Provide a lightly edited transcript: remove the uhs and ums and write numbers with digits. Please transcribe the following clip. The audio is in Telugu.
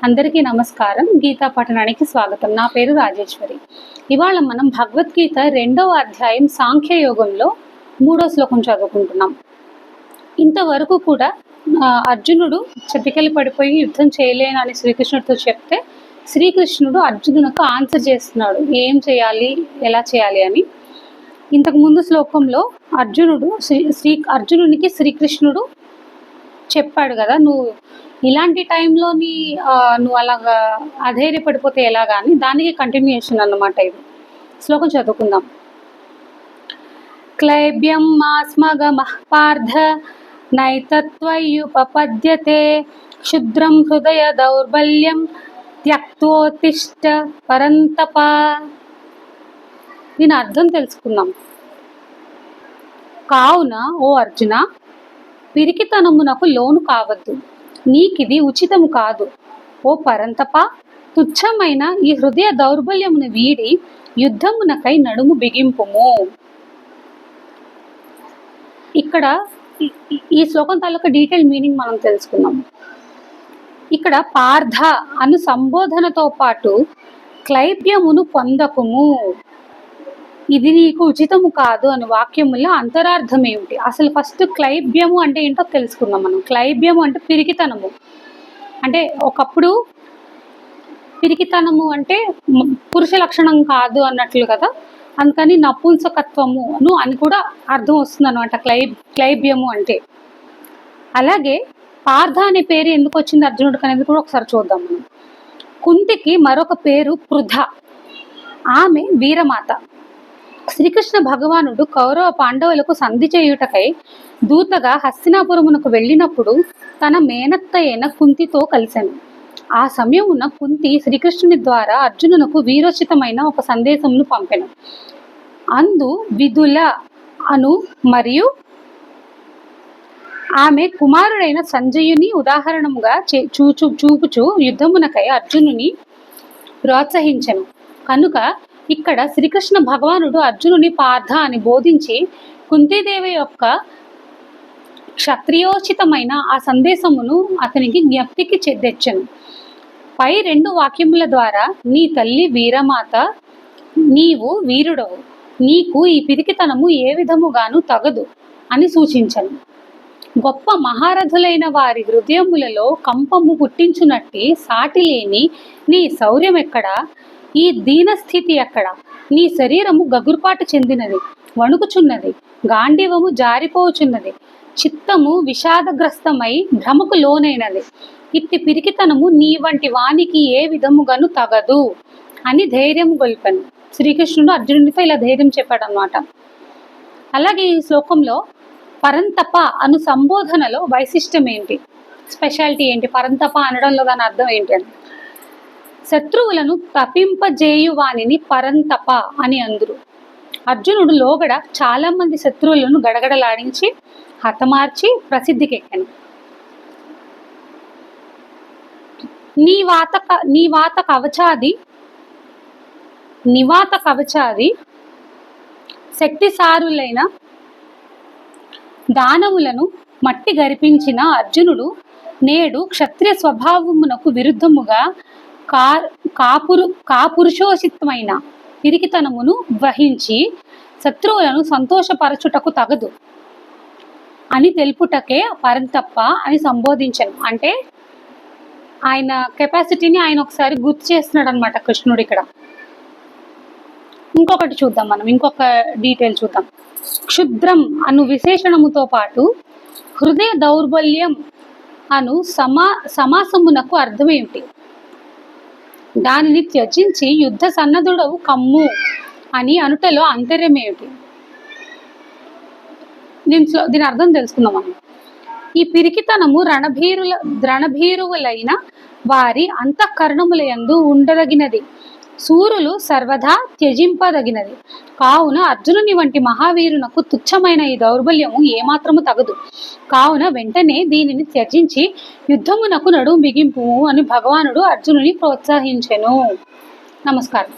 అందరికీ నమస్కారం. గీతా పఠనానికి స్వాగతం. నా పేరు రాజేశ్వరి. ఇవాళ మనం భగవద్గీత 2వ అధ్యాయం సాంఖ్యయోగంలో 3వ శ్లోకం చదువుకుంటున్నాం. ఇంతవరకు కూడా అర్జునుడు చతికిల పడిపోయి యుద్ధం చేయలేనని శ్రీకృష్ణుడితో చెప్తే శ్రీకృష్ణుడు అర్జునునికి ఆన్సర్ చేస్తున్నాడు, ఏం చేయాలి, ఎలా చేయాలి అని. ఇంతకు ముందు శ్లోకంలో అర్జునునికి శ్రీకృష్ణుడు చెప్పాడు కదా, నువ్వు ఇలాంటి టైంలో నువ్వు అలాగా అధైర్యపడిపోతే ఎలాగా అని. దానికి కంటిన్యూషన్ అన్నమాట ఇది. శ్లోకం చదువుకుందాం. క్లైబ్యం మాస్మగమః పార్థ నైతత్వయుపపద్యతే క్షుద్రం హృదయ దౌర్బల్యం త్యక్తోత్తిష్ట పరంతప. దీని అర్థం తెలుసుకుందాం. కావున ఓ అర్జున, పిరికితనమునకు లోను కావద్దు, నీకిది ఉచితము కాదు. ఓ పరంతప, తుచ్చమైన ఈ హృదయ దౌర్బల్యమును వీడి యుద్ధమునకై నడుము బిగింపుము. ఇక్కడ ఈ శ్లోకం తాలూకా డీటెయిల్ మీనింగ్ మనం తెలుసుకున్నాం. ఇక్కడ పార్థ అను సంబోధనతో పాటు క్లైబ్యమును పొందకుము, ఇది నీకు ఉచితము కాదు అని వాక్యముల అంతరార్థం ఏమిటి? అసలు ఫస్ట్ క్లైబ్యము అంటే ఏంటో తెలుసుకుందాం మనం. క్లైబ్యము అంటే పిరికితనము. అంటే ఒకప్పుడు పిరికితనము అంటే పురుష లక్షణం కాదు అన్నట్లు కదా, అందుకని నపుంసకత్వము అని కూడా అర్థం వస్తుంది అనమాట క్లైబ్యము అంటే. అలాగే పార్థ అనే పేరు ఎందుకు వచ్చింది అర్జునుడికి అనేది కూడా ఒకసారి చూద్దాం మనం. కుంతికి మరొక పేరు పృథ, ఆమె వీరమాత. శ్రీకృష్ణ భగవానుడు కౌరవ పాండవులకు సంధి చేయుటకై దూతగా హస్తినాపురమునకు వెళ్ళినప్పుడు తన మేనత్త అయిన కుంతితో కలిశాను. ఆ సమయమున కుంతి శ్రీకృష్ణుని ద్వారా అర్జునునకు వీరోచితమైన ఒక సందేశమును పంపెను. అందు విదుల అను మరియు ఆమె కుమారుడైన సంజయుని ఉదాహరణముగా చూపుచు యుద్ధమునకై అర్జునుని ప్రోత్సహించెను. కనుక ఇక్కడ శ్రీకృష్ణ భగవానుడు అర్జునుని పార్థ అని బోధించి కుంతీదేవి యొక్క క్షత్రియోచితమైన ఆ సందేశమును అతనికి జ్ఞప్తికి తెచ్చను. పై 2 వాక్యముల ద్వారా నీ తల్లి వీరమాత, నీవు వీరుడవు, నీకు ఈ పిరికితనము ఏ విధముగాను తగదు అని సూచించను. గొప్ప మహారథులైన వారి హృదయములలో కంపము పుట్టించునట్టి సాటి లేని నీ శౌర్యం ఎక్కడా? ఈ దీనస్థితి ఎక్కడ? నీ శరీరము గగుర్పాటు చెందినది, వణుకుచున్నది, గాంధీవము జారిపోచున్నది, చిత్తము విషాదగ్రస్తమై భ్రమకు లోనైనది. ఇట్టి పిరికితనము నీ వంటి వానికి ఏ విధముగాను తగదు అని ధైర్యం గొల్పాను. శ్రీకృష్ణుడు అర్జునుడితో ఇలా ధైర్యం చెప్పాడు అన్నమాట. అలాగే ఈ శ్లోకంలో పరంతప అను సంబోధనలో వైశిష్టం ఏంటి, స్పెషాలిటీ ఏంటి, పరంతప అనడంలో దాని అర్థం ఏంటి అని. శత్రువులను తపింపజేయు వానిని పరంతప అని అందురు. అర్జునుడు లోగడ చాలా మంది శత్రువులను గడగడలాడించి హతమార్చి ప్రసిద్ధికెక్కాను. నివాత కవచాది శక్తిసారులైన దానవులను మట్టి గరిపించిన అర్జునుడు నేడు క్షత్రియ స్వభావమునకు విరుద్ధముగా కాపురుషోచితమైన పిరికితనమును వహించి శత్రువులను సంతోషపరచుటకు తగదు అని తెలుపుటకే పరంతప్ప అని సంబోధించను. అంటే ఆయన కెపాసిటీని ఆయన ఒకసారి గుర్తు చేస్తున్నాడు అనమాట కృష్ణుడు ఇక్కడ. ఇంకొకటి చూద్దాం మనం, ఇంకొక డీటెయిల్ చూద్దాం. క్షుద్రం అను విశేషణముతో పాటు హృదయ దౌర్బల్యం అను సమాసమునకు అర్థం ఏమిటి? దానిని త్యజించి యుద్ధ సన్నద్ధుడవు కమ్ము అని అనుటలో అంతర్యం ఏమిటి? దీని అర్థం తెలుసుకుందాం మనం. ఈ పిరికితనము రణభీరువులైన వారి అంతఃకరణములయందు ఉండదగినది, సూరులు సర్వదా త్యజింపదగినది. కావున అర్జునుని వంటి మహావీరునకు తుచ్చమైన ఈ దౌర్బల్యము ఏమాత్రము తగదు. కావున వెంటనే దీనిని త్యజించి యుద్ధమునకు నడుము బిగింపు అని భగవానుడు అర్జునుని ప్రోత్సహించెను. నమస్కారం.